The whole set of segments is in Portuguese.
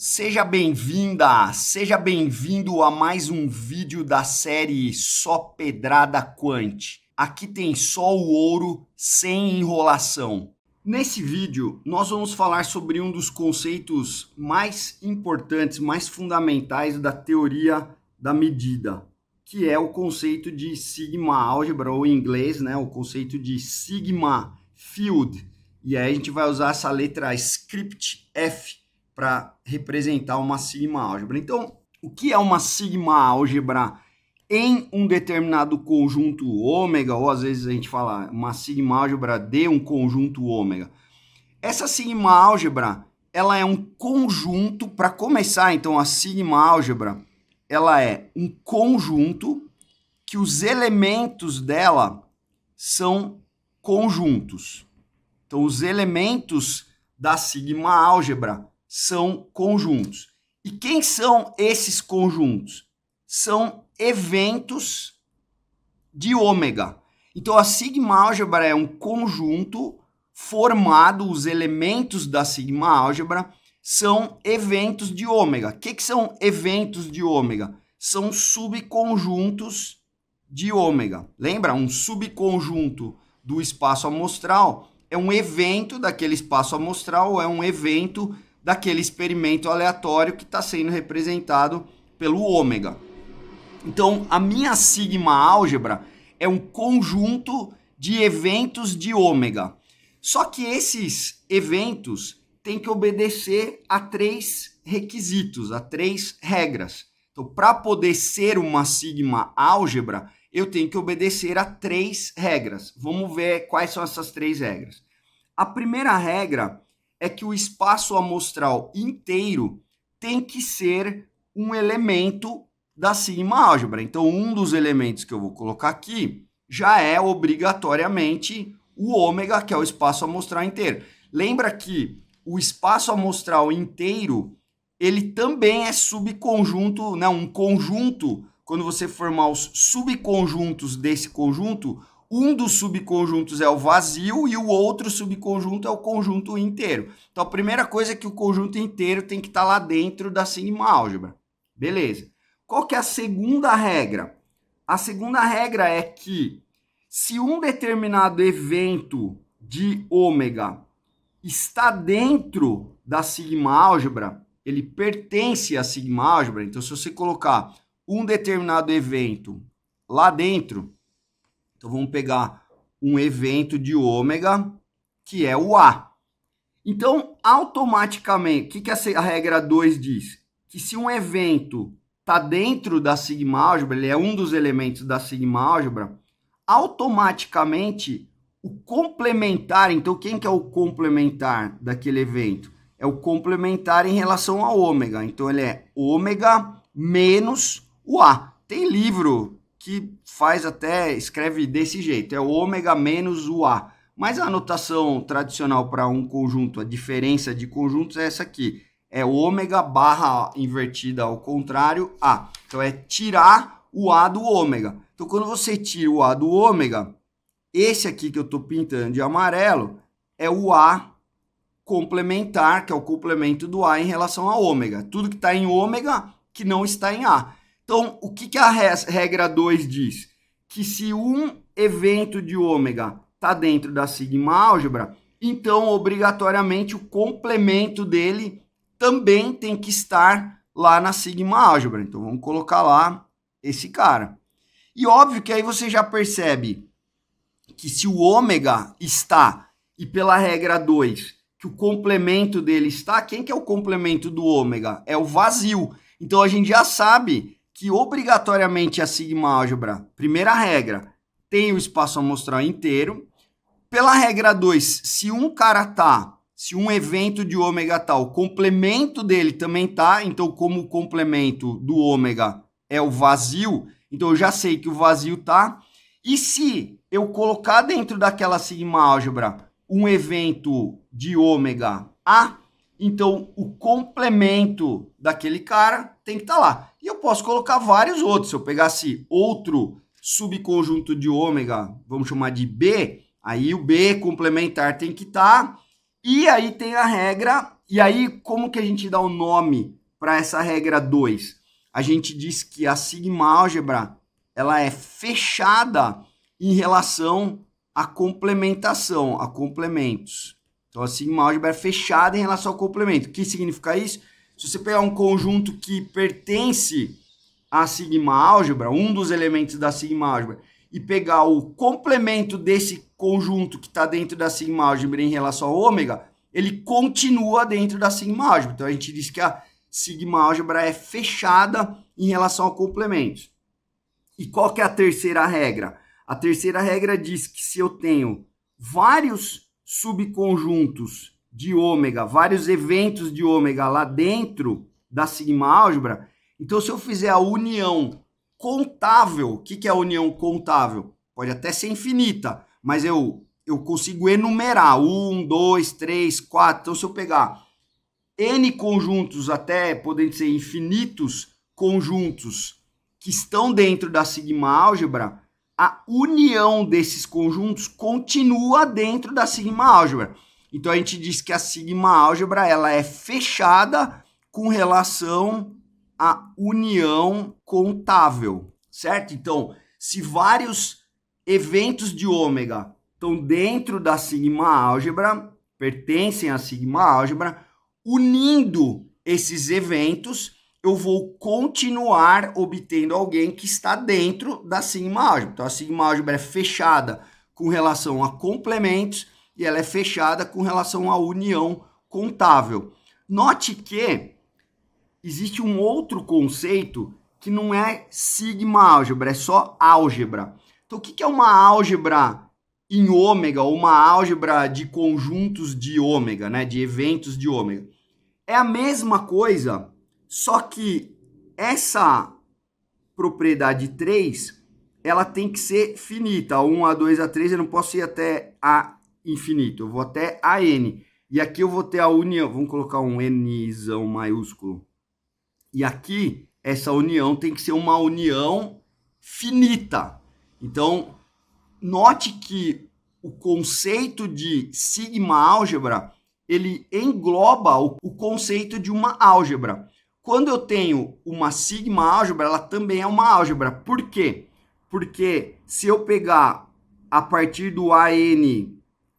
Seja bem-vinda, seja bem-vindo a mais um vídeo da série Só Pedrada Quant. Aqui tem só o ouro sem enrolação. Nesse vídeo, nós vamos falar sobre um dos conceitos mais importantes, mais fundamentais da teoria da medida, que é o conceito de sigma álgebra, ou em inglês, o conceito de sigma field. E aí a gente vai usar essa letra script F para representar uma sigma álgebra. Então, o que é uma sigma álgebra em um determinado conjunto ômega, ou às vezes a gente fala uma sigma álgebra de um conjunto ômega? Essa sigma álgebra, ela é um conjunto, para começar, então, a sigma álgebra, ela é um conjunto que os elementos dela são conjuntos. Então, os elementos da sigma álgebra são conjuntos. E quem são esses conjuntos? São eventos de ômega. Então, a sigma álgebra é um conjunto formado, os elementos da sigma álgebra são eventos de ômega. O que são eventos de ômega? São subconjuntos de ômega. Lembra? Um subconjunto do espaço amostral é um evento daquele espaço amostral, ou é um evento daquele experimento aleatório que está sendo representado pelo ômega. Então, a minha sigma álgebra é um conjunto de eventos de ômega. Só que esses eventos têm que obedecer a 3 requisitos, a 3 regras. Então, para poder ser uma sigma álgebra, eu tenho que obedecer a 3 regras. Vamos ver quais são essas 3 regras. A primeira regra é que o espaço amostral inteiro tem que ser um elemento da sigma álgebra. Então, um dos elementos que eu vou colocar aqui já é obrigatoriamente o ômega, que é o espaço amostral inteiro. Lembra que o espaço amostral inteiro, ele também é subconjunto, um conjunto. Quando você formar os subconjuntos desse conjunto, um dos subconjuntos é o vazio e o outro subconjunto é o conjunto inteiro. Então, a primeira coisa é que o conjunto inteiro tem que estar lá dentro da sigma álgebra. Beleza. Qual que é a segunda regra? A segunda regra é que se um determinado evento de ômega está dentro da sigma álgebra, ele pertence à sigma álgebra. Então, se você colocar um determinado evento lá dentro, então vamos pegar um evento de ômega, que é o A. Então, automaticamente, o que a regra 2 diz? Que se um evento está dentro da sigma álgebra, ele é um dos elementos da sigma álgebra, automaticamente o complementar, então quem que é o complementar daquele evento? É o complementar em relação a ômega. Então ele é ômega menos o A. Tem livro que escreve desse jeito, é ômega menos o A. Mas a anotação tradicional para um conjunto, a diferença de conjuntos é essa aqui. É ômega barra invertida ao contrário, A. Então é tirar o A do ômega. Então quando você tira o A do ômega, esse aqui que eu estou pintando de amarelo é o A complementar, que é o complemento do A em relação a ômega. Tudo que está em ômega que não está em A. Então, o que a regra 2 diz? Que se um evento de ômega está dentro da sigma álgebra, então, obrigatoriamente, o complemento dele também tem que estar lá na sigma álgebra. Então, vamos colocar lá esse cara. E óbvio que aí você já percebe que se o ômega está, e pela regra 2, que o complemento dele está, quem que é o complemento do ômega? É o vazio. Então, a gente já sabe que obrigatoriamente a sigma álgebra, primeira regra, tem o espaço amostral inteiro. Pela regra 2, se um evento de ômega tá, o complemento dele também tá, então como o complemento do ômega é o vazio, então eu já sei que o vazio tá. E se eu colocar dentro daquela sigma álgebra um evento de ômega A, então o complemento daquele cara tem que estar lá. E eu posso colocar vários outros. Se eu pegasse outro subconjunto de ômega, vamos chamar de B, aí o B complementar tem que estar. E aí tem a regra E aí, como que a gente dá o nome para essa regra 2? A gente diz que a sigma-álgebra ela é fechada em relação à complementação, a complementos. Então, a sigma-álgebra é fechada em relação ao complemento. O que significa isso? Se você pegar um conjunto que pertence à sigma-álgebra, um dos elementos da sigma-álgebra, e pegar o complemento desse conjunto que está dentro da sigma-álgebra em relação ao ômega, ele continua dentro da sigma-álgebra. Então, a gente diz que a sigma-álgebra é fechada em relação a complementos. E qual que é a terceira regra? A terceira regra diz que se eu tenho vários subconjuntos de ômega, vários eventos de ômega lá dentro da sigma-álgebra, então se eu fizer a união contável, o que é a união contável? Pode até ser infinita, mas eu consigo enumerar 1, 2, 3, 4. Então se eu pegar N conjuntos, até podendo ser infinitos conjuntos que estão dentro da sigma-álgebra, a união desses conjuntos continua dentro da sigma-álgebra. Então a gente diz que a sigma-álgebra ela é fechada com relação à união contável, certo? Então, se vários eventos de ômega estão dentro da sigma-álgebra, pertencem à sigma-álgebra, unindo esses eventos, eu vou continuar obtendo alguém que está dentro da sigma-álgebra. Então, a sigma-álgebra é fechada com relação a complementos e ela é fechada com relação à união contável. Note que existe um outro conceito que não é sigma-álgebra, é só álgebra. Então, o que é uma álgebra em ômega, ou uma álgebra de conjuntos de ômega, né, de eventos de ômega? É a mesma coisa, só que essa propriedade 3, ela tem que ser finita. A 1, a 2, a 3, eu não posso ir até a infinito, eu vou até a n. E aqui eu vou ter a união, vamos colocar um nzão maiúsculo. E aqui, essa união tem que ser uma união finita. Então, note que o conceito de sigma-álgebra, ele engloba o conceito de uma álgebra. Quando eu tenho uma sigma-álgebra, ela também é uma álgebra. Por quê? Porque se eu pegar a partir do AN,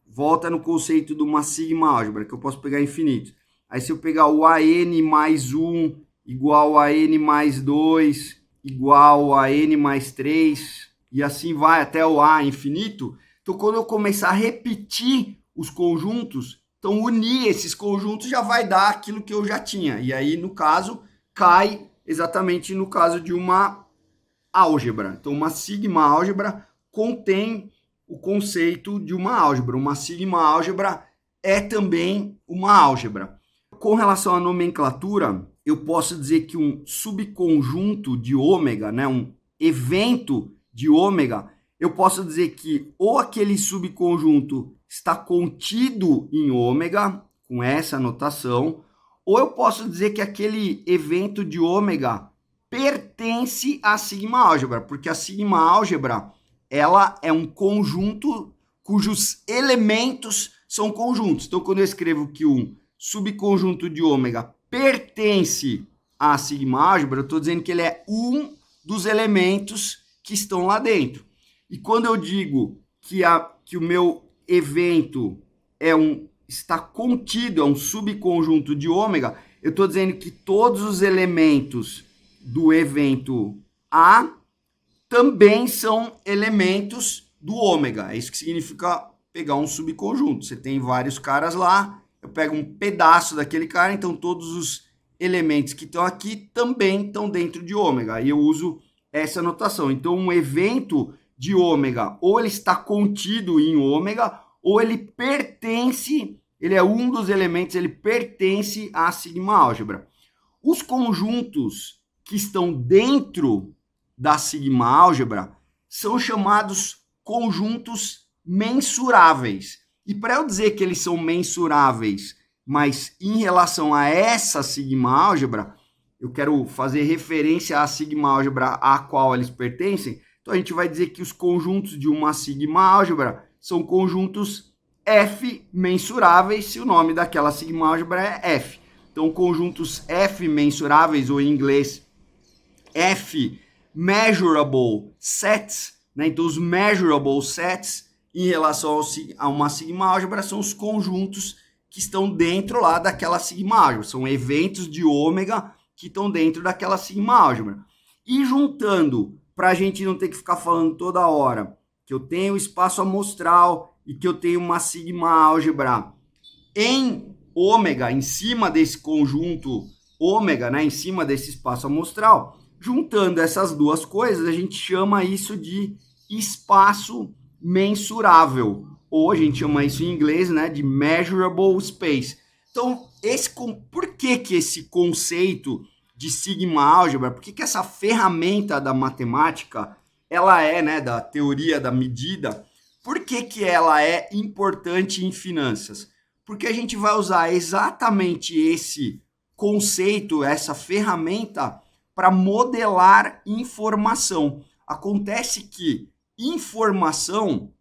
volta no conceito de uma sigma-álgebra, que eu posso pegar infinito. Aí se eu pegar o AN mais 1 igual a N mais 2 igual a N mais 3, e assim vai até o A infinito. Então, quando eu começar a repetir os conjuntos, então unir esses conjuntos já vai dar aquilo que eu já tinha. E aí, no caso, cai exatamente no caso de uma álgebra. Então, uma sigma-álgebra contém o conceito de uma álgebra. Uma sigma-álgebra é também uma álgebra. Com relação à nomenclatura, eu posso dizer que um subconjunto de ômega, né, um evento de ômega, eu posso dizer que ou aquele subconjunto está contido em ômega, com essa notação, ou eu posso dizer que aquele evento de ômega pertence à sigma-álgebra, porque a sigma-álgebra ela é um conjunto cujos elementos são conjuntos. Então, quando eu escrevo que um subconjunto de ômega pertence à sigma-álgebra, eu estou dizendo que ele é um dos elementos que estão lá dentro. E quando eu digo que o meu evento está contido, é um subconjunto de ômega, eu estou dizendo que todos os elementos do evento A também são elementos do ômega. É isso que significa pegar um subconjunto. Você tem vários caras lá, eu pego um pedaço daquele cara, então todos os elementos que estão aqui também estão dentro de ômega. E eu uso essa notação. Então, um evento de ômega, ou ele está contido em ômega, ou ele pertence, ele é um dos elementos, ele pertence à sigma-álgebra. Os conjuntos que estão dentro da sigma-álgebra são chamados conjuntos mensuráveis. E para eu dizer que eles são mensuráveis, mas em relação a essa sigma-álgebra, eu quero fazer referência à sigma-álgebra a qual eles pertencem, então a gente vai dizer que os conjuntos de uma sigma-álgebra são conjuntos F mensuráveis, se o nome daquela sigma álgebra é F. Então, conjuntos F mensuráveis, ou em inglês F measurable sets, né? Então, os measurable sets em relação a uma sigma álgebra são os conjuntos que estão dentro lá daquela sigma álgebra. São eventos de ômega que estão dentro daquela sigma álgebra. E juntando, para a gente não ter que ficar falando toda hora, que eu tenho espaço amostral e que eu tenho uma sigma álgebra em ômega, em cima desse conjunto ômega, né, em cima desse espaço amostral, juntando essas duas coisas, a gente chama isso de espaço mensurável, ou a gente chama isso em inglês, né, de measurable space. Então, por que esse conceito de sigma álgebra, por que essa ferramenta da matemática, ela é, né, da teoria da medida, por que ela é importante em finanças? Porque a gente vai usar exatamente esse conceito, essa ferramenta, para modelar informação. Acontece que informação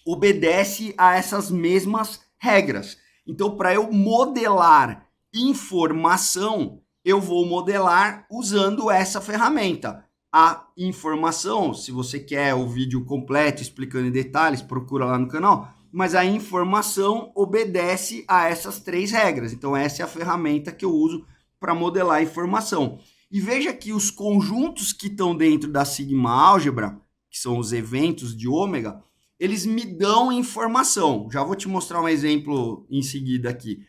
obedece a essas mesmas regras. Então, para eu modelar informação, eu vou modelar usando essa ferramenta. A informação, se você quer o vídeo completo explicando em detalhes, procura lá no canal, mas a informação obedece a essas 3 regras. Então, essa é a ferramenta que eu uso para modelar a informação. E veja que os conjuntos que estão dentro da sigma álgebra, que são os eventos de ômega, eles me dão informação. Já vou te mostrar um exemplo em seguida aqui.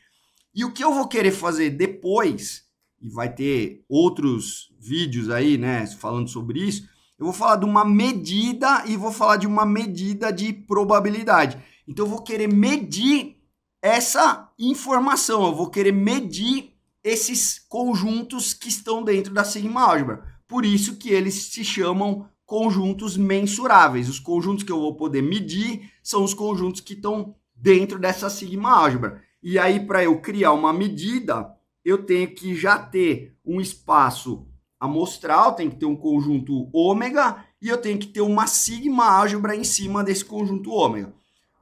E o que eu vou querer fazer depois, e vai ter outros vídeos aí, né, falando sobre isso, eu vou falar de uma medida e vou falar de uma medida de probabilidade. Então, eu vou querer medir essa informação, eu vou querer medir esses conjuntos que estão dentro da sigma álgebra. Por isso que eles se chamam conjuntos mensuráveis. Os conjuntos que eu vou poder medir são os conjuntos que estão dentro dessa sigma álgebra. E aí, para eu criar uma medida, eu tenho que já ter um espaço amostral, tem que ter um conjunto ômega, e eu tenho que ter uma sigma álgebra em cima desse conjunto ômega.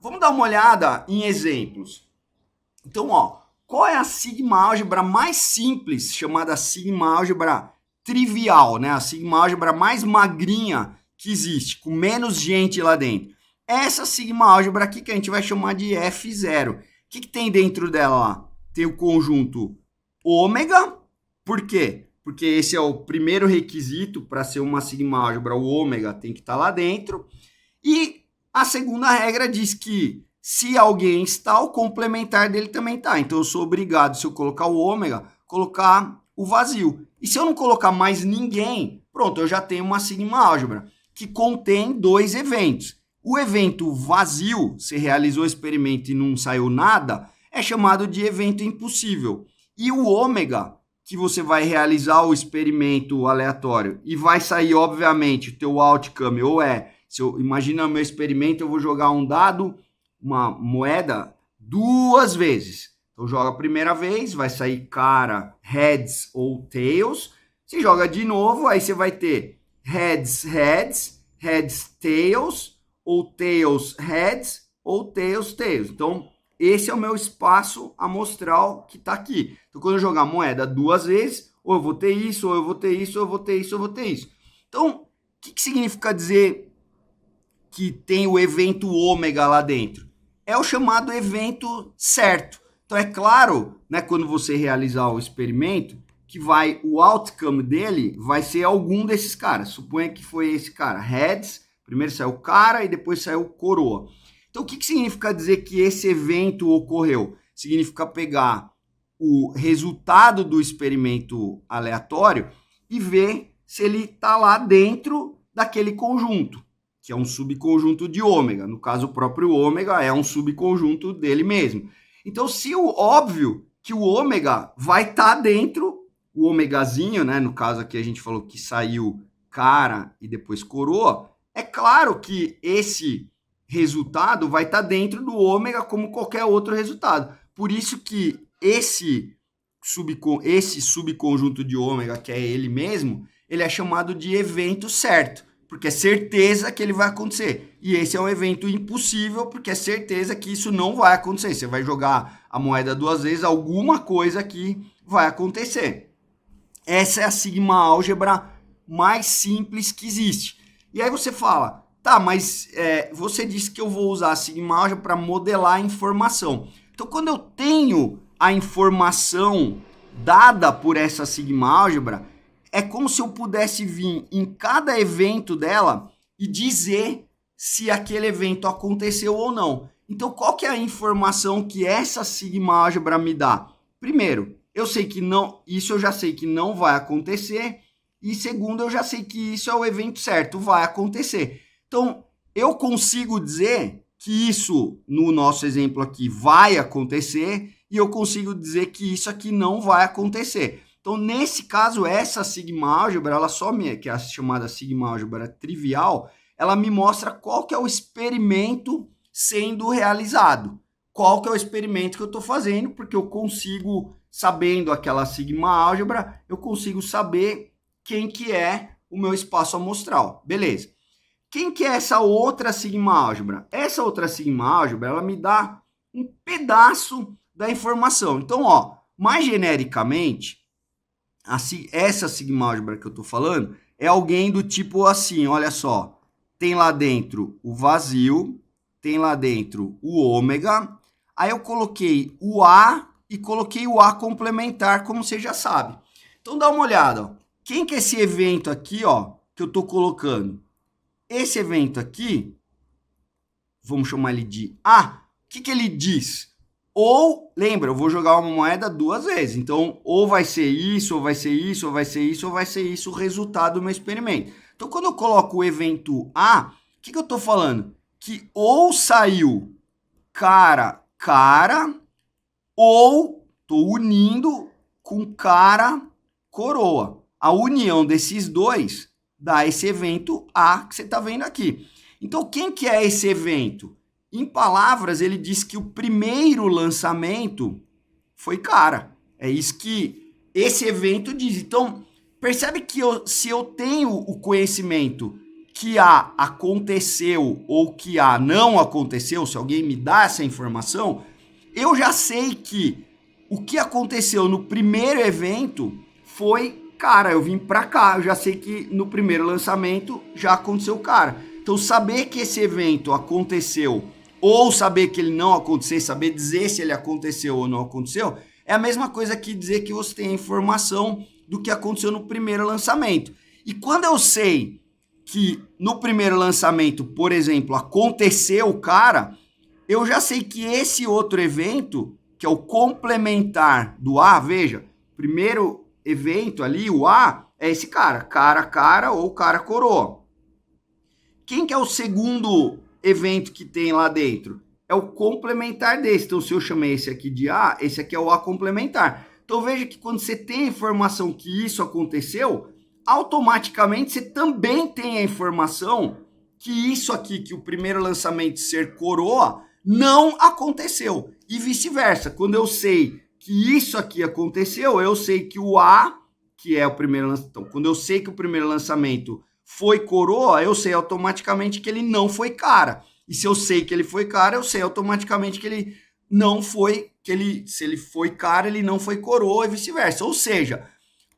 Vamos dar uma olhada em exemplos. Então, ó, qual é a sigma álgebra mais simples, chamada sigma álgebra trivial, né? A sigma álgebra mais magrinha que existe, com menos gente lá dentro. Essa sigma álgebra aqui que a gente vai chamar de F0. O que tem dentro dela lá? Tem o conjunto ômega. Por quê? Porque esse é o primeiro requisito para ser uma sigma álgebra, o ômega tem que estar lá dentro. E a segunda regra diz que se alguém está, o complementar dele também está. Então eu sou obrigado, se eu colocar o ômega, colocar o vazio. E se eu não colocar mais ninguém, pronto, eu já tenho uma sigma álgebra que contém 2 eventos. O evento vazio, se realizou o experimento e não saiu nada, é chamado de evento impossível. E o ômega, que você vai realizar o experimento aleatório e vai sair, obviamente, o teu outcome, ou se eu imagina o meu experimento, eu vou jogar um dado, uma moeda, 2 vezes. Então joga a primeira vez, vai sair cara, heads ou tails. Se joga de novo, aí você vai ter heads, heads, heads, tails, ou tails, heads, ou tails, tails. Então, esse é o meu espaço amostral que está aqui. Então, quando eu jogar a moeda 2 vezes, ou eu vou ter isso, ou eu vou ter isso, ou eu vou ter isso, ou eu vou ter isso. Então, o que significa dizer que tem o evento ômega lá dentro? É o chamado evento certo. Então, é claro, né, quando você realizar o experimento, que o outcome dele vai ser algum desses caras. Suponha que foi esse cara, heads, primeiro saiu cara e depois saiu coroa. Então, o que significa dizer que esse evento ocorreu? Significa pegar o resultado do experimento aleatório e ver se ele está lá dentro daquele conjunto, que é um subconjunto de ômega. No caso, o próprio ômega é um subconjunto dele mesmo. Então, óbvio que o ômega vai estar dentro, o ômegazinho, né? No caso aqui a gente falou que saiu cara e depois coroa. É claro que esse resultado vai estar dentro do ômega como qualquer outro resultado. Por isso que esse subconjunto de ômega, que é ele mesmo, ele é chamado de evento certo. porque é certeza que ele vai acontecer. E esse é um evento impossível, porque é certeza que isso não vai acontecer. Você vai jogar a moeda 2 vezes, alguma coisa aqui vai acontecer. Essa é a sigma álgebra mais simples que existe. E aí você fala, tá, mas você disse que eu vou usar a sigma álgebra para modelar a informação. Então, quando eu tenho a informação dada por essa sigma álgebra, é como se eu pudesse vir em cada evento dela e dizer se aquele evento aconteceu ou não. Então, qual que é a informação que essa sigma álgebra me dá? Primeiro, eu sei que não, isso eu já sei que não vai acontecer, e segundo, eu já sei que isso é o evento certo, vai acontecer. Então, eu consigo dizer que isso, no nosso exemplo aqui, vai acontecer, e eu consigo dizer que isso aqui não vai acontecer. Então, nesse caso, essa sigma álgebra, que é a chamada sigma álgebra trivial, ela me mostra qual que é o experimento sendo realizado. Qual que é o experimento que eu estou fazendo, porque eu consigo, sabendo aquela sigma álgebra, eu consigo saber quem que é o meu espaço amostral. Beleza. Quem que é essa outra sigma álgebra? Essa outra sigma álgebra, ela me dá um pedaço da informação. Então, ó, mais genericamente, essa sigma álgebra que eu estou falando é alguém do tipo assim, olha só, tem lá dentro o vazio, tem lá dentro o ômega, aí eu coloquei o A e coloquei o A complementar, como você já sabe. Então dá uma olhada, ó. Quem que é esse evento aqui, ó, que eu estou colocando? Esse evento aqui, vamos chamar ele de A, o que ele diz? Ou, lembra, eu vou jogar uma moeda 2 vezes. Então, ou vai ser isso, ou vai ser isso, ou vai ser isso, ou vai ser isso o resultado do meu experimento. Então, quando eu coloco o evento A, o que eu estou falando? Que ou saiu cara, ou estou unindo com cara, coroa. A união desses dois dá esse evento A que você está vendo aqui. Então, quem que é esse evento? Em palavras, ele diz que o primeiro lançamento foi cara. É isso que esse evento diz. Então, percebe que se eu tenho o conhecimento que A aconteceu ou que A não aconteceu, se alguém me dá essa informação, eu já sei que o que aconteceu no primeiro evento foi cara. Eu vim para cá, eu já sei que no primeiro lançamento já aconteceu cara. Então, saber que esse evento aconteceu ou saber que ele não aconteceu, saber dizer se ele aconteceu ou não aconteceu, é a mesma coisa que dizer que você tem a informação do que aconteceu no primeiro lançamento. E quando eu sei que no primeiro lançamento, por exemplo, aconteceu cara, eu já sei que esse outro evento, que é o complementar do A, veja, primeiro evento ali, o A, é esse cara ou cara coroa. Quem que é o segundo evento que tem lá dentro? É o complementar desse. Então, se eu chamei esse aqui de A, esse aqui é o A complementar. Então, veja que quando você tem a informação que isso aconteceu, automaticamente você também tem a informação que isso aqui, que o primeiro lançamento ser coroa, não aconteceu. E vice-versa. Quando eu sei que isso aqui aconteceu, eu sei que o A, que é o primeiro lançamento. Então, quando eu sei que o primeiro lançamento foi coroa, eu sei automaticamente que ele não foi cara. E se eu sei que ele foi cara, eu sei automaticamente que ele não foi, se ele foi cara, ele não foi coroa e vice-versa. Ou seja,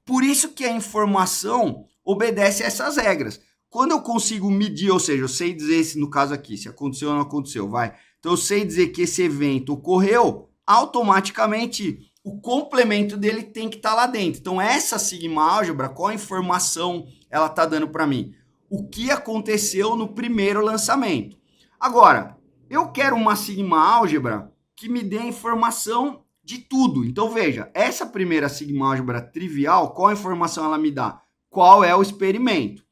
por isso que a informação obedece a essas regras. Quando eu consigo medir, ou seja, eu sei dizer, no caso aqui, se aconteceu ou não aconteceu, vai. Então eu sei dizer que esse evento ocorreu, automaticamente o complemento dele tem que estar lá dentro. Então essa sigma álgebra, qual a informação ela está dando para mim? O que aconteceu no primeiro lançamento. Agora, eu quero uma sigma álgebra que me dê a informação de tudo. Então veja, essa primeira sigma álgebra trivial, qual a informação ela me dá? Qual é o experimento?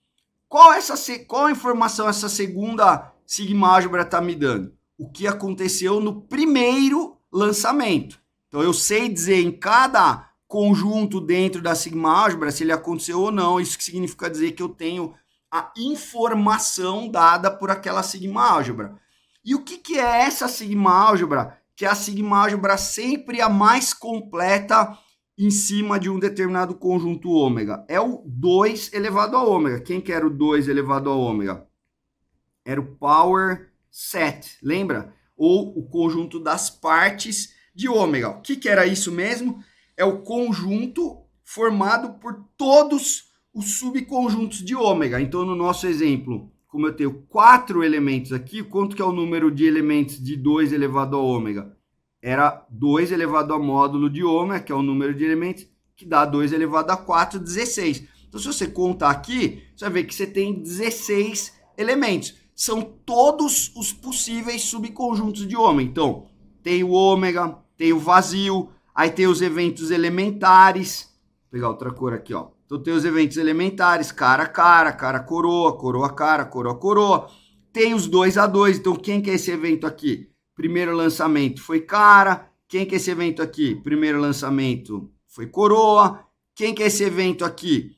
Qual a informação essa segunda sigma álgebra está me dando? O que aconteceu no primeiro lançamento. Então eu sei dizer em cada conjunto dentro da sigma álgebra se ele aconteceu ou não. Isso que significa dizer que eu tenho a informação dada por aquela sigma álgebra. E o que é essa sigma álgebra? Que é a sigma álgebra sempre a mais completa em cima de um determinado conjunto ômega? É o 2 elevado a ômega. Quem que era o 2 elevado a ômega? Era o power set, lembra? Ou o conjunto das partes de ômega. O que era isso mesmo? É o conjunto formado por todos os subconjuntos de ômega. Então, no nosso exemplo, como eu tenho 4 elementos aqui, quanto que é o número de elementos de 2 elevado a ômega? Era 2 elevado a módulo de ômega, que é o número de elementos, que dá 2 elevado a 4, 16. Então, se você contar aqui, você vai ver que você tem 16 elementos. São todos os possíveis subconjuntos de ômega. Então, tem o ômega, tem o vazio, aí tem os eventos elementares. Vou pegar outra cor aqui, ó. Então, tem os eventos elementares, cara, coroa, coroa, cara, coroa, coroa. Tem os 2 a 2. Então, quem que é esse evento aqui? Primeiro lançamento foi cara. Quem que é esse evento aqui? Primeiro lançamento foi coroa. Quem que é esse evento aqui?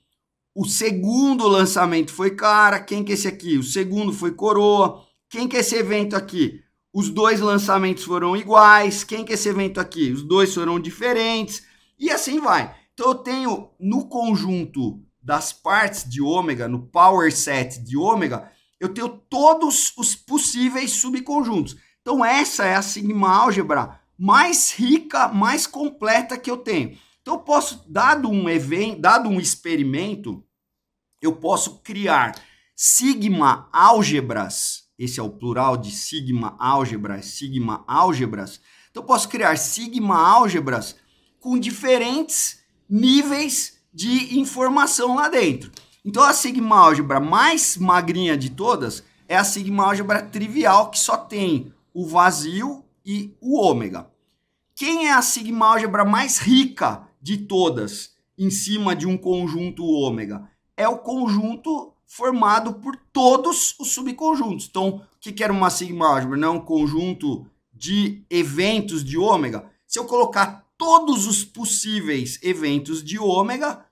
O segundo lançamento foi cara. Quem que é esse aqui? O segundo foi coroa. Quem que é esse evento aqui? Os 2 lançamentos foram iguais. Quem que é esse evento aqui? Os 2 foram diferentes. E assim vai. Então eu tenho no conjunto das partes de ômega, no power set de ômega, eu tenho todos os possíveis subconjuntos. Então essa é a sigma álgebra mais rica, mais completa que eu tenho. Então eu posso, dado um experimento, eu posso criar sigma álgebras. Esse é o plural de sigma álgebras. Então eu posso criar sigma álgebras com diferentes níveis de informação lá dentro. Então a sigma álgebra mais magrinha de todas é a sigma álgebra trivial, que só tem o vazio e o ômega. Quem é a sigma álgebra mais rica de todas em cima de um conjunto ômega? É o conjunto formado por todos os subconjuntos. Então, o que era uma sigma álgebra? Não é um conjunto de eventos de ômega? Se eu colocar todos os possíveis eventos de ômega,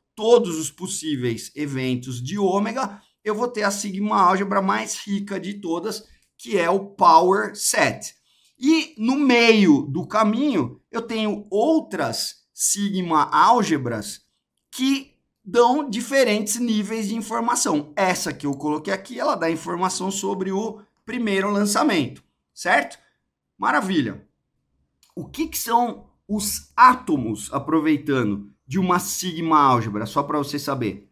eu vou ter a sigma álgebra mais rica de todas, que é o power set. E no meio do caminho, eu tenho outras sigma álgebras que dão diferentes níveis de informação. Essa que eu coloquei aqui, ela dá informação sobre o primeiro lançamento, certo? Maravilha. O que são os átomos, aproveitando, de uma sigma álgebra, só para você saber?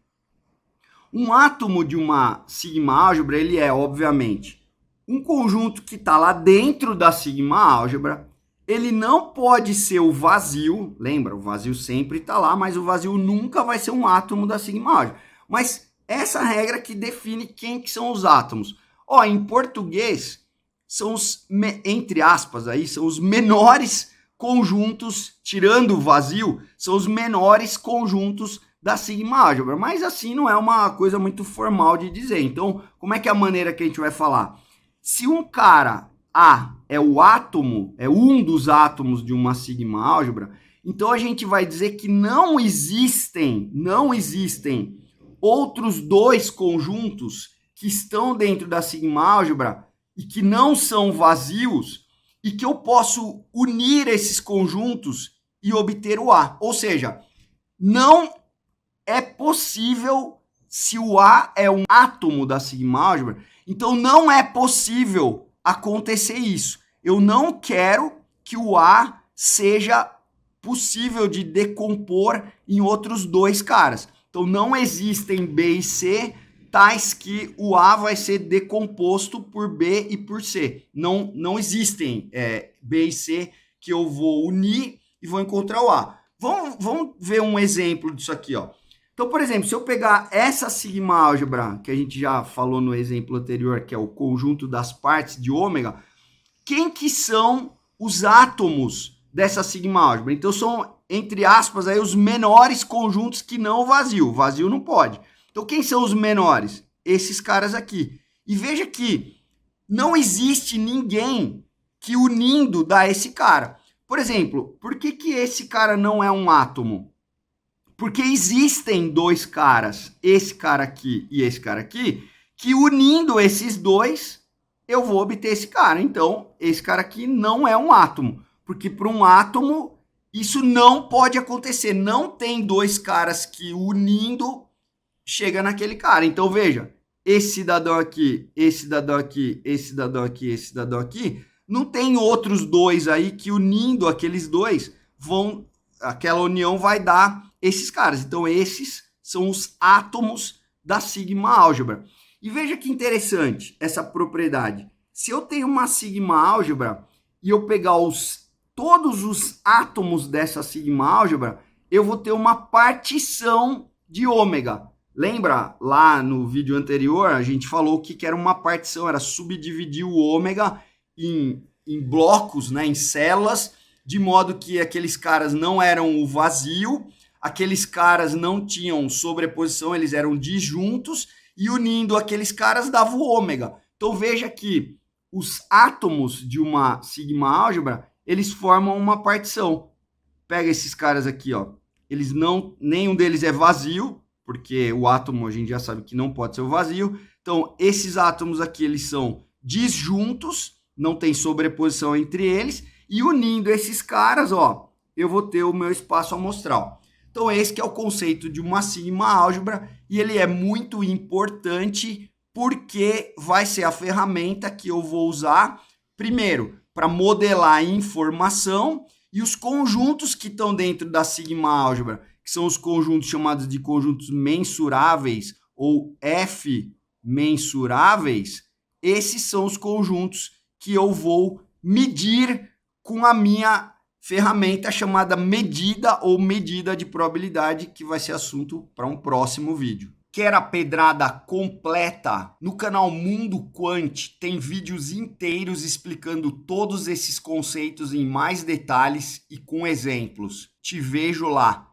Um átomo de uma sigma álgebra, ele é, obviamente, um conjunto que está lá dentro da sigma álgebra. Ele não pode ser o vazio, lembra, o vazio sempre está lá, mas o vazio nunca vai ser um átomo da sigma álgebra. Mas essa regra que define quem que são os átomos. Ó, em português, são os, entre aspas, aí, são os menores conjuntos, tirando o vazio, são os menores conjuntos da sigma álgebra. Mas assim não é uma coisa muito formal de dizer. Então, como é que é a maneira que a gente vai falar? Se um cara A é o átomo, é um dos átomos de uma sigma álgebra, então a gente vai dizer que não existem outros 2 conjuntos que estão dentro da sigma álgebra e que não são vazios e que eu posso unir esses conjuntos e obter o A. Ou seja, não é possível, se o A é um átomo da sigma álgebra, então não é possível acontecer isso. Eu não quero que o A seja possível de decompor em outros 2 caras. Então não existem B e C tais que o A vai ser decomposto por B e por C. Não existem B e C que eu vou unir e vou encontrar o A. Vamos ver um exemplo disso aqui, ó. Então, por exemplo, se eu pegar essa sigma álgebra, que a gente já falou no exemplo anterior, que é o conjunto das partes de ômega, quem que são os átomos dessa sigma álgebra? Então, são, entre aspas, aí, os menores conjuntos que não o vazio. O vazio não pode. Então, quem são os menores? Esses caras aqui. E veja que não existe ninguém que unindo dá esse cara. Por exemplo, por que esse cara não é um átomo? Porque existem 2 caras, esse cara aqui e esse cara aqui, que unindo esses 2, eu vou obter esse cara. Então, esse cara aqui não é um átomo, porque para um átomo Isso não pode acontecer. Não tem dois caras que unindo chega naquele cara. Então veja, esse cidadão aqui, esse cidadão aqui, esse cidadão aqui, esse cidadão aqui, não tem outros dois aí que unindo aqueles dois vão, aquela união vai dar esses caras. Então esses são os átomos da sigma álgebra. E veja que interessante essa propriedade. Se eu tenho uma sigma álgebra e eu pegar todos os átomos dessa sigma álgebra, eu vou ter uma partição de ômega. Lembra lá no vídeo anterior, a gente falou que era uma partição, era subdividir o ômega em blocos, né, em células, de modo que aqueles caras não eram o vazio, aqueles caras não tinham sobreposição, eles eram disjuntos, e unindo aqueles caras dava o ômega. Então veja que os átomos de uma sigma álgebra, eles formam uma partição. Pega esses caras aqui, ó. Eles não, nenhum deles é vazio, porque o átomo a gente já sabe que não pode ser o vazio. Então, esses átomos aqui, eles são disjuntos, não tem sobreposição entre eles, e unindo esses caras, ó, eu vou ter o meu espaço amostral. Então, esse que é o conceito de uma sigma álgebra, e ele é muito importante porque vai ser a ferramenta que eu vou usar, primeiro, para modelar a informação e os conjuntos que estão dentro da sigma álgebra, que são os conjuntos chamados de conjuntos mensuráveis ou F-mensuráveis, esses são os conjuntos que eu vou medir com a minha ferramenta chamada medida ou medida de probabilidade, que vai ser assunto para um próximo vídeo. Quer a pedrada completa? No canal Mundo Quant tem vídeos inteiros explicando todos esses conceitos em mais detalhes e com exemplos. Te vejo lá.